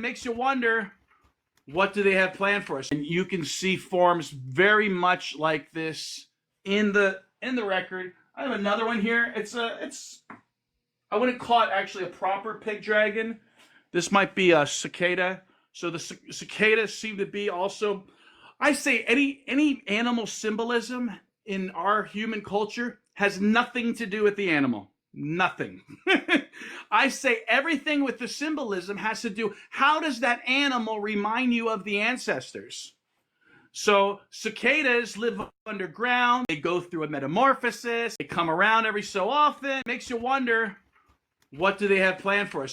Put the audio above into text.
makes you wonder, what do they have planned for us? And you can see forms very much like this in the record. I have another one here. It's I wouldn't call it actually a proper pig dragon. This might be a cicada. So the cicadas seem to be also, I say any animal symbolism in our human culture has nothing to do with the animal. Nothing. I say everything with the symbolism has to do, how does that animal remind you of the ancestors? So cicadas live underground. They go through a metamorphosis. They come around every so often. It makes you wonder, what do they have planned for us?